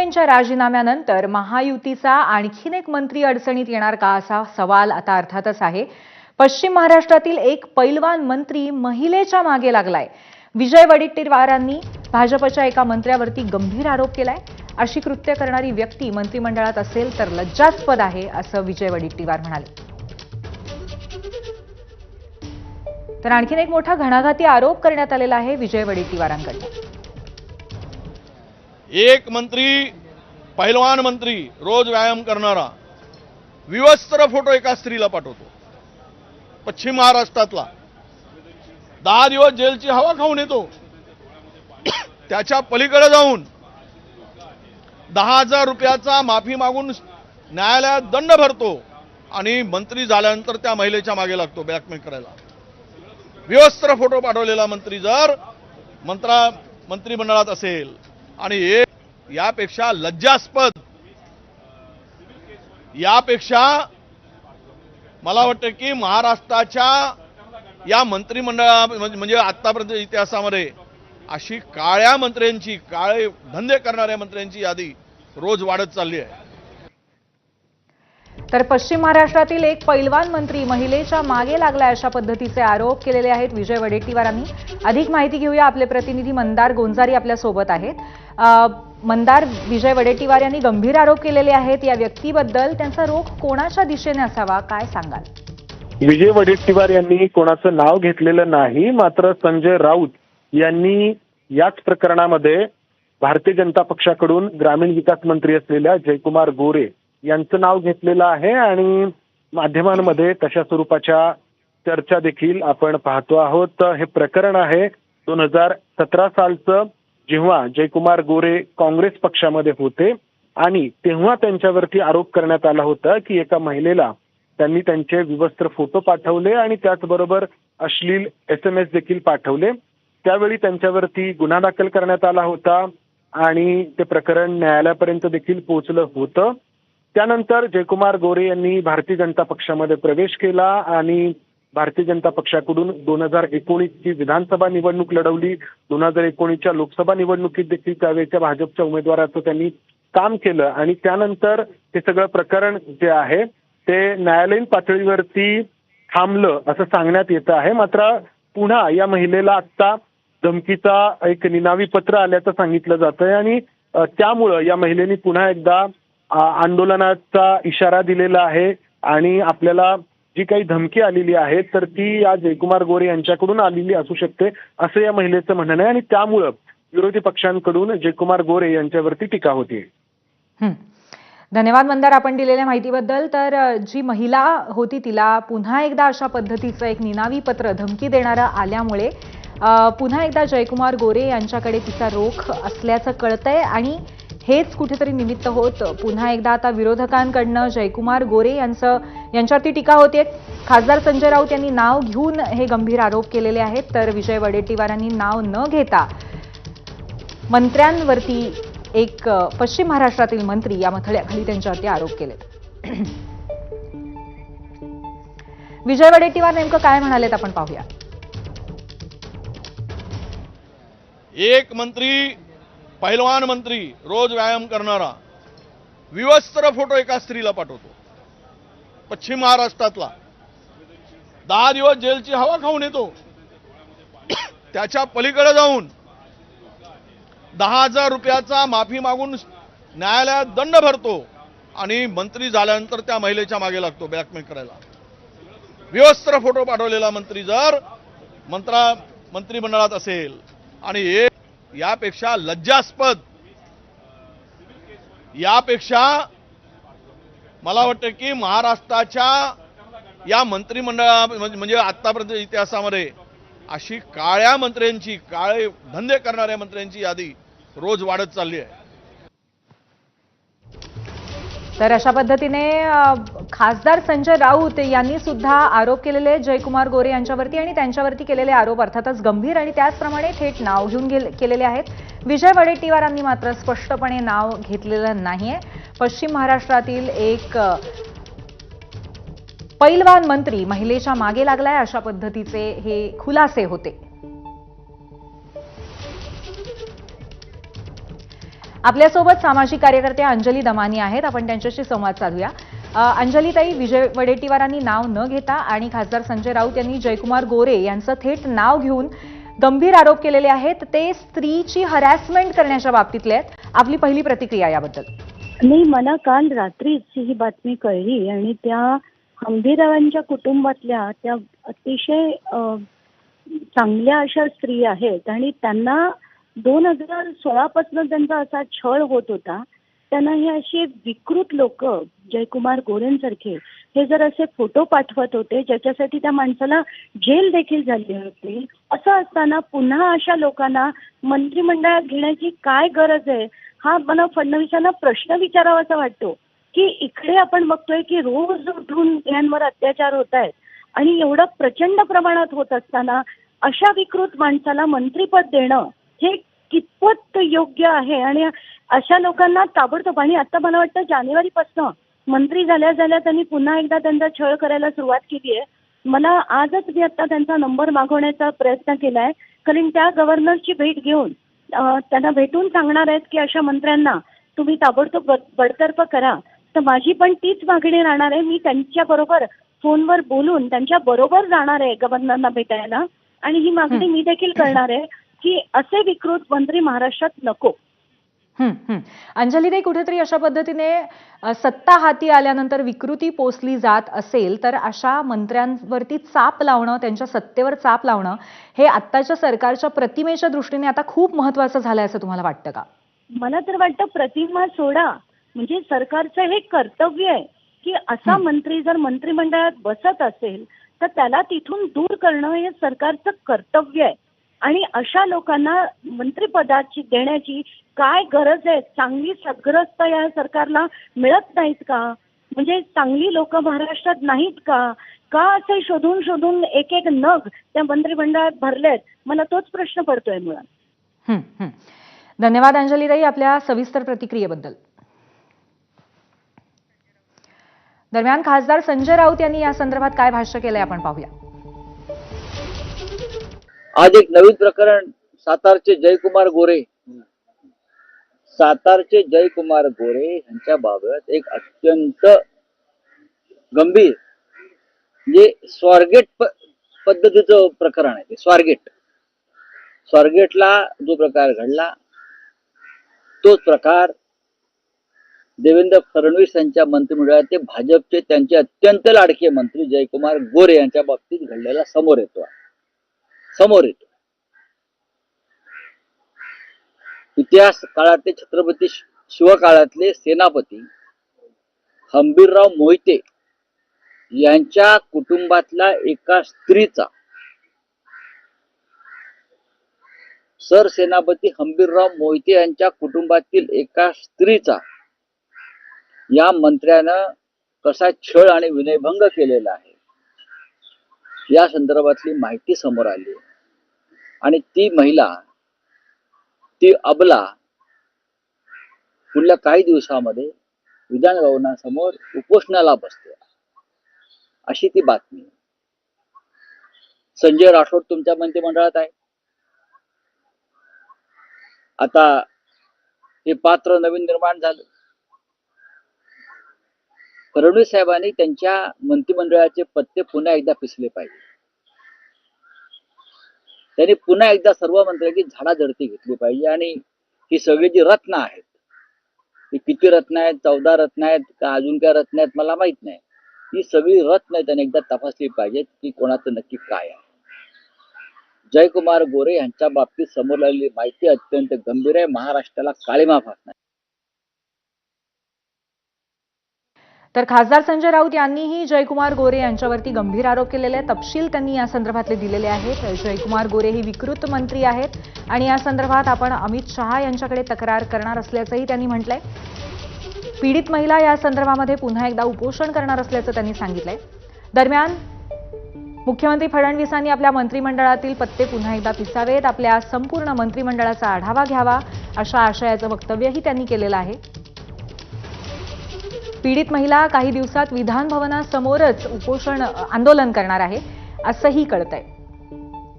यांच्या राजीनाम्यानंतर महायुतीचा आणखीन एक मंत्री अडचणीत येणार का असा सवाल आता अर्थातच आहे। पश्चिम महाराष्ट्रातील एक पैलवान मंत्री महिलेच्या मागे लागलाय। विजय वडेट्टीवारांनी भाजपच्या एका मंत्र्यावरती गंभीर आरोप केलाय। अशी कृत्य करणारी व्यक्ती मंत्रिमंडळात असेल तर लज्जास्पद आहे असं विजय वडेट्टीवार म्हणाले। तर आणखीन एक मोठा घणाघाती आरोप करण्यात आलेला आहे विजय वडेट्टीवारांकडून। एक मंत्री पैलवान मंत्री रोज व्यायाम करणारा विवस्त्र फोटो एका स्त्रीला पाठवतो। पश्चिम महाराष्ट्रातला 10 दिवस जेलची हवा खाऊन येतो। त्याच्या पलीकडे जाऊन 10,000 रुपयाचा माफी मागून न्यायालयात दंड भरतो आणि मंत्री झाल्यानंतर त्या महिलेच्या मागे लागतो ब्लॅकमेल करायला। विवस्त्र फोटो पाठवलेला मंत्री जर मंत्रिमंडळात असेल आणि यापेक्षा लज्जास्पद, यापेक्षा मला वाटतं की महाराष्ट्राच्या या मंत्रिमंडळा म्हणजे आतापर्यंत इतिहासामध्ये अशी काळ्या मंत्र्यांची, काळे धंदे करणाऱ्या मंत्र्यांची यादी रोज वाढत चालली आहे। तर पश्चिम महाराष्ट्रातील एक पैलवान मंत्री महिलेच्या मागे लागलाय अशा पद्धतीचे आरोप केलेले आहेत विजय वडेट्टीवारांनी। अधिक माहिती घेऊया, आपले प्रतिनिधी मंदार गोंजारी आपल्या सोबत आहेत। मंदार, विजय वडेट्टीवार यांनी गंभीर आरोप केलेले आहेत या व्यक्तीबद्दल, त्यांचा रोख कोणाच्या दिशेने असावा, काय सांगाल? विजय वडेट्टीवार यांनी कोणाचं नाव घेतलेलं नाही, मात्र संजय राऊत यांनी याच प्रकरणामध्ये भारतीय जनता पक्षाकडून ग्रामीण विकास मंत्री असलेल्या जयकुमार गोरे यांचं नाव घेतलेलं आहे आणि माध्यमांमध्ये तशा स्वरूपाच्या चर्चा देखील आपण पाहतो आहोत। हे प्रकरण आहे 2017 सालचं, जेव्हा जयकुमार गोरे काँग्रेस पक्षामध्ये होते आणि तेव्हा त्यांच्यावरती आरोप करण्यात आला होता की एका महिलेला त्यांनी त्यांचे विवस्त्र फोटो पाठवले आणि त्याचबरोबर अश्लील SMS देखील पाठवले। त्यावेळी त्यांच्यावरती गुन्हा दाखल करण्यात आला होता आणि ते प्रकरण न्यायालयापर्यंत देखील पोहोचलं होतं। त्यानंतर जयकुमार गोरे यांनी भारतीय जनता पक्षामध्ये प्रवेश केला आणि भारतीय जनता पक्षाकडून 2019 ची विधानसभा निवडणूक लढवली। 2019च्या लोकसभा निवडणुकीत देखील त्यावेळेच्या भाजपच्या उमेदवाराचं त्यांनी काम केलं आणि त्यानंतर हे सगळं प्रकरण जे आहे ते न्यायालयीन पातळीवरती थांबलं असं सांगण्यात येतं आहे। मात्र पुन्हा या महिलेला आता धमकीचा एक निनावी पत्र आल्याचं सांगितलं जातंय आणि त्यामुळं या महिलेने पुन्हा एकदा आंदोलनाचा इशारा दिलेला आहे आणि आपल्याला जी काही धमकी आलेली आहे तर ती या जयकुमार गोरे यांच्याकडून आलेली असू शकते असं या महिलेचं म्हणणं आहे आणि त्यामुळं विरोधी पक्षांकडून जयकुमार गोरे यांच्यावरती टीका होती। धन्यवाद मंदार, आपण दिलेल्या माहितीबद्दल। तर जी महिला होती तिला पुन्हा एकदा अशा पद्धतीचं एक निनावी पत्र धमकी देणारं आल्यामुळे पुन्हा एकदा जयकुमार गोरे यांच्याकडे तिचा रोख असल्याचं कळतंय आणि हेच कुठेतरी निमित्त होत पुन्हा एकदा आता विरोधकांकडनं जयकुमार गोरे यांच्यावरती टीका होते। खासदार संजय राऊत यांनी नाव घेऊन हे गंभीर आरोप केलेले आहेत, तर विजय वडेट्टीवारांनी नाव न घेता मंत्र्यांवरती एक पश्चिम महाराष्ट्रातील मंत्री या मथळ्याखाली त्यांच्यावरती आरोप केलेत। विजय वडेट्टीवार नेमकं काय म्हणालेत आपण पाहूया। एक मंत्री पैलवान मंत्री रोज व्यायाम करणारा विवस्त्र फोटो एका स्त्रीला पाठवतो। पश्चिम महाराष्ट्रातला 10 दिवस जेलची हवा खाऊन येतो। त्याच्या पलीकडे जाऊन 10,000 रुपयाचा माफी मागून न्यायालयात दंड भरतो आणि मंत्री झाल्यानंतर त्या महिलेच्या मागे लागतो ब्लॅकमेल करायला। विवस्त्र फोटो पाठवलेला मंत्री जर मंत्रिमंडळात असेल आणि यापेक्षा लज्जास्पद, यापेक्षा मला वाटतं की महाराष्ट्राच्या या मंत्रिमंडळा म्हणजे आतापर्यंत इतिहासामध्ये अशी काळ्या मंत्र्यांची, काळे धंदे करणाऱ्या मंत्र्यांची यादी रोज वाढत चालली आहे। तर अशा पद्धतीने खासदार संजय राऊत यांनी सुद्धा आरोप केलेले जयकुमार गोरे यांच्यावरती आणि त्यांच्यावरती केलेले आरोप अर्थातच गंभीर आणि त्याचप्रमाणे थेट नाव घेऊन केलेले आहेत। विजय वडेट्टीवारांनी मात्र स्पष्टपणे नाव घेतलेलं नाहीये। पश्चिम महाराष्ट्रातील एक पैलवान मंत्री महिलेच्या मागे लागलाय अशा पद्धतीचे हे खुलासे होते। आपल्यासोबत सामाजिक कार्यकर्ते अंजली दमानी आहेत. आपण त्यांच्याशी संवाद साधूया. अंजलीताई, विजय वडेट्टीवारांनी नाव न घेता आणि खासदार संजय राऊत यांनी जयकुमार गोरे यांचं थेट नाव घेऊन गंभीर आरोप केलेले आहेत. ते स्त्रीची हरॅसमेंट करण्याच्या बाबतीतले आहेत. आपली पहिली प्रतिक्रिया याबद्दल. नाही, मला काल रात्रीच ही बातमी कळली आणि त्या हंबीररावांच्या कुटुंबातल्या त्या अतिशय चांगल्या अशा स्त्री आहेत आणि त्यांना 2016 पासून त्यांचा असा छळ होत होता. त्यांना हे असे विकृत लोक जयकुमार गोरेंसारखे हे जर असे फोटो पाठवत होते ज्याच्यासाठी त्या माणसाला जेल देखील झाली होती. असं असताना पुन्हा अशा लोकांना मंत्रिमंडळात घेण्याची काय गरज आहे, हा मला फडणवीसांना प्रश्न विचारावासा वाटतो. की इकडे आपण बघतोय की रोज उठून यांवर अत्याचार होत आहेत आणि एवढं प्रचंड प्रमाणात होत असताना अशा विकृत माणसाला मंत्रिपद देणं हे कितपत योग्य आहे. आणि अशा लोकांना ताबडतोब, आणि आता मला वाटतं जानेवारीपासून मंत्री झाल्या त्यांनी पुन्हा एकदा त्यांचा छळ करायला सुरुवात केली आहे. मला आजच मी आता त्यांचा नंबर मागवण्याचा प्रयत्न केलाय, कारण त्या गव्हर्नरची भेट घेऊन त्यांना भेटून सांगणार आहेत की अशा मंत्र्यांना तुम्ही ताबडतोब बडतर्फ करा. तर माझी पण तीच मागणी राहणार आहे. मी त्यांच्याबरोबर फोनवर बोलून त्यांच्या बरोबर जाणार आहे गव्हर्नरना भेटायला आणि ही मागणी मी देखील करणार आहे की असे विकृत मंत्री महाराष्ट्रात नको. अंजलीताई, कुठेतरी अशा पद्धतीने सत्ता हाती आल्यानंतर विकृती पोसली जात असेल तर अशा मंत्र्यांवरती चाप लावणं, त्यांच्या सत्तेवर चाप लावणं हे आत्ताच्या सरकारच्या प्रतिमेच्या दृष्टीने आता खूप महत्त्वाचं झालंय असं तुम्हाला वाटतं का? मला तर वाटतं प्रतिमा सोडा, म्हणजे सरकारचं हे कर्तव्य आहे की असा मंत्री जर मंत्रिमंडळात बसत असेल तर त्याला तिथून दूर करणं हे सरकारचं कर्तव्य आहे. आणि अशा लोकांना मंत्रिपदाची देण्याची काय गरज आहे? चांगली सद्ग्रस्त या सरकारला मिळत नाहीत का? म्हणजे चांगली लोक महाराष्ट्रात नाहीत का? का असे शोधून शोधून एक एक नग त्या मंत्रिमंडळात भरलेत? मला तोच प्रश्न पडतोय मुळात. धन्यवाद अंजलीताई आपल्या सविस्तर प्रतिक्रियेबद्दल. दरम्यान खासदार संजय राऊत यांनी या संदर्भात काय भाष्य केलंय आपण पाहूया. आज एक नवीन प्रकरण सातारचे जयकुमार गोरे यांच्या बाबत एक अत्यंत गंभीर म्हणजे स्वारगेट पद्धतीचं प्रकरण आहे. ते स्वारगेटला जो प्रकार घडला तोच प्रकार देवेंद्र फडणवीस यांच्या मंत्रिमंडळाचे भाजपचे त्यांचे अत्यंत लाडके मंत्री जयकुमार गोरे यांच्या बाबतीत घडलेला समोर येतो. इतिहास काळातले छत्रपती शिवकाळातले सेनापती हंबीरराव मोहिते यांच्या कुटुंबातल्या एका स्त्रीचा, सरसेनापती हंबीरराव मोहिते यांच्या कुटुंबातील एका स्त्रीचा या मंत्र्यानं कसा छळ आणि विनयभंग केलेला आहे या संदर्भातली माहिती समोर आली आणि ती महिला, ती अबला पुढल्या काही दिवसामध्ये विधान भवनासमोर उपोषणाला बसते अशी ती बातमी. संजय राठोड तुमच्या मंत्रिमंडळात आहे. आता हे पात्र नवीन निर्माण झालं. फडणवीस साहेबांनी त्यांच्या मंत्रिमंडळाचे पत्ते पुन्हा एकदा पिसले पाहिजे. त्यांनी पुन्हा एकदा सर्व मंत्र्यांची झाडाझडती घेतली पाहिजे आणि ही सगळी जी रत्न आहेत, ही किती रत्न आहेत, 14 रत्न आहेत का अजून काय रत्न आहेत मला माहित नाही, ही सगळी रत्न त्यांनी एकदा तपासली पाहिजेत की कोणाचं नक्की काय आहे. जयकुमार गोरे यांच्या बाबतीत समोर आलेली माहिती अत्यंत गंभीर आहे. महाराष्ट्राला काळीमा फासणार. तर खासदार संजय राऊत यांनीही जयकुमार गोरे यांच्यावरती गंभीर आरोप केलेले आहेत. तपशील त्यांनी या संदर्भातले दिलेले आहेत. जयकुमार गोरे ही विकृत मंत्री आहेत आणि या संदर्भात आपण अमित शहा यांच्याकडे तक्रार करणार असल्याचंही त्यांनी म्हटलंय. पीडित महिला या संदर्भामध्ये पुन्हा एकदा उपोषण करणार असल्याचं त्यांनी सांगितलंय. दरम्यान मुख्यमंत्री फडणवीसांनी आपल्या मंत्रिमंडळातील पत्ते पुन्हा एकदा पिसावेत, आपल्या संपूर्ण मंत्रिमंडळाचा आढावा घ्यावा अशा आशयाचं वक्तव्यही त्यांनी केलेलं आहे. पीडित महिला काही दिवसात विधान भवनासमोरच उपोषण आंदोलन करणार आहे असंही कळतंय.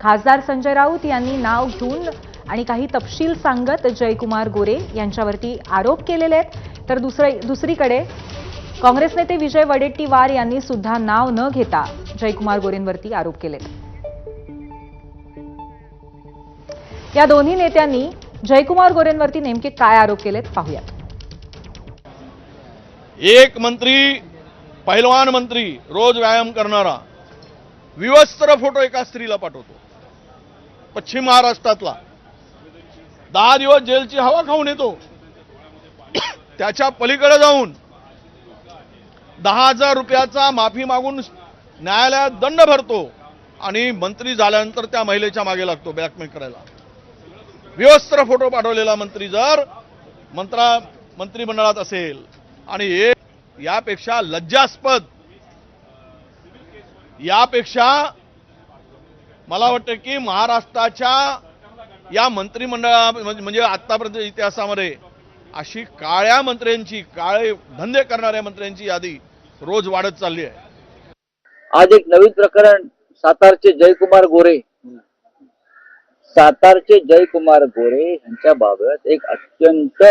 खासदार संजय राऊत यांनी नाव घेऊन आणि काही तपशील सांगत जयकुमार गोरे यांच्यावरती आरोप केलेले आहेत. तर दुसरीकडे काँग्रेस नेते विजय वडेट्टीवार यांनी सुद्धा नाव न घेता जयकुमार गोरेंवरती आरोप केलेत. या दोन्ही नेत्यांनी जयकुमार गोरेंवरती नेमके काय आरोप केलेत पाहूयात. एक मंत्री, पहिलवान मंत्री, रोज व्यायाम करणारा विवस्त्र फोटो एका स्त्रीला पाठवतो. पश्चिम महाराष्ट्रातला 10 दिवस जेलची हवा खाऊन येतो. त्याच्या पलीकडे जाऊन 10,000 रुपयाचा माफी मागून न्यायालयात दंड भरतो आणि मंत्री झाल्यानंतर त्या महिलेच्या मागे लागतो ब्लॅकमेल करायला. विवस्त्र फोटो पाठवलेला मंत्री जर मंत्रिमंडळात असेल आणि यापेक्षा लज्जास्पद, यापेक्षा मला वाटतं की महाराष्ट्राच्या या मंत्रिमंडळा म्हणजे आतापर्यंत इतिहासामध्ये अशी काळ्या मंत्र्यांची, काळे धंदे करणाऱ्या मंत्र्यांची यादी रोज वाढत चालली आहे. आज एक नवीन प्रकरण, सातारचे जयकुमार गोरे यांच्याबाबत एक अत्यंत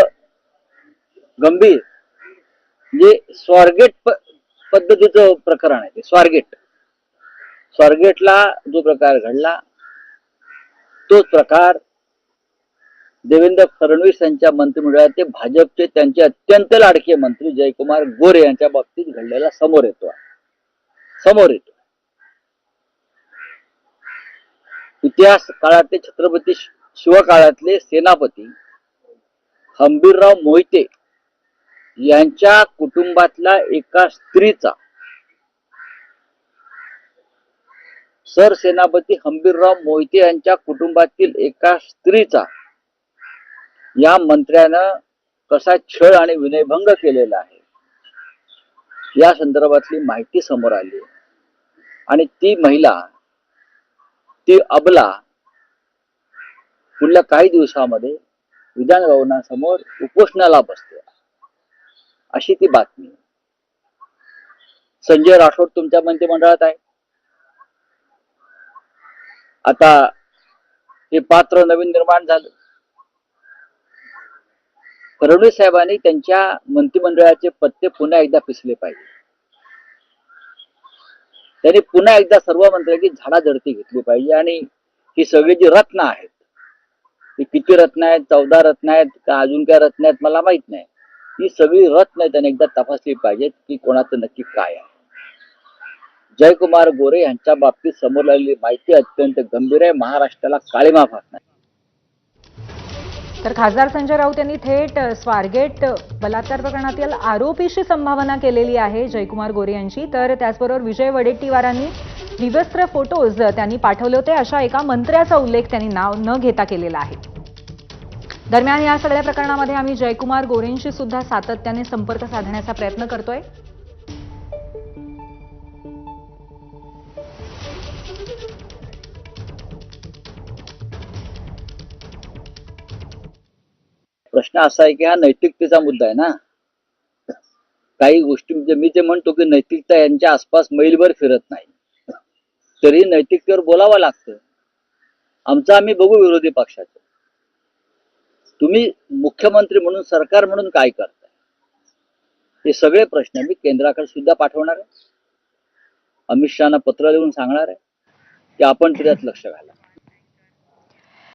गंभीर म्हणजे स्वारगेट पद्धतीचं प्रकरण आहे. ते स्वारगेटला जो प्रकार घडला तोच प्रकार देवेंद्र फडणवीस यांच्या मंत्रिमंडळात ते भाजपचे त्यांचे अत्यंत लाडके मंत्री जयकुमार गोरे यांच्या बाबतीत घडलेला समोर येतो. इतिहास काळातले छत्रपती शिवकाळातले सेनापती हंबीरराव मोहिते यांच्या कुटुंबातल्या एका स्त्रीचा, सरसेनापती हंबीरराव मोहिते यांच्या कुटुंबातील एका स्त्रीचा या मंत्र्यानं कसा छळ आणि विनयभंग केलेला आहे या संदर्भातली माहिती समोर आली आणि ती महिला, ती अबला पुढल्या काही दिवसामध्ये विधान भवनासमोर उपोषणाला बसते अशी ती बातमी. संजय राठोड तुमच्या मंत्रिमंडळात आहे. आता हे पात्र नवीन निर्माण झालं. फडणवीस साहेबांनी त्यांच्या मंत्रिमंडळाचे पत्ते पुन्हा एकदा पिसले पाहिजे. त्यांनी पुन्हा एकदा सर्व मंत्र्यांची झाडाझडती घेतली पाहिजे आणि ही सगळी जी रत्न आहेत, ही किती रत्न आहेत, 14 रत्न आहेत का अजून काय रत्न आहेत मला माहित नाही, ही सगळी रत्न त्यांनी एकदा तपासली पाहिजेत की कोणाचं नक्की काय आहे. जयकुमार गोरे यांच्या बाबतीत समोर आलेली माहिती अत्यंत गंभीर आहे. महाराष्ट्राला काळीमा फासणार. तर खासदार संजय राऊत यांनी थेट स्वारगेट बलात्कार प्रकरणातील आरोपीशी संभावना केलेली आहे जयकुमार गोरे यांची. तर त्याचबरोबर विजय वडेट्टीवारांनी विवस्त्र फोटोज त्यांनी पाठवले होते अशा एका मंत्र्याचा उल्लेख त्यांनी नाव न घेता केलेला आहे. दरम्यान या सगळ्या प्रकरणामध्ये आम्ही जयकुमार गोरेंशी सुद्धा सातत्याने संपर्क साधण्याचा प्रयत्न करतोय. प्रश्न असा आहे की हा नैतिकतेचा मुद्दा आहे ना. काही गोष्टी म्हणजे मी जे म्हणतो की नैतिकता यांच्या आसपास मैलभर फिरत नाही, तरी नैतिकतेवर बोलावं लागतं. आमचं आम्ही बघू विरोधी पक्षाचं. तुम्ही मुख्यमंत्री म्हणून, सरकार म्हणून काय करताय, हे सगळे प्रश्न मी केंद्राकडे सुद्धा पाठवणार आहे. अमित शहाना पत्र लिहून सांगणार आहे की आपण त्यात लक्ष घाला.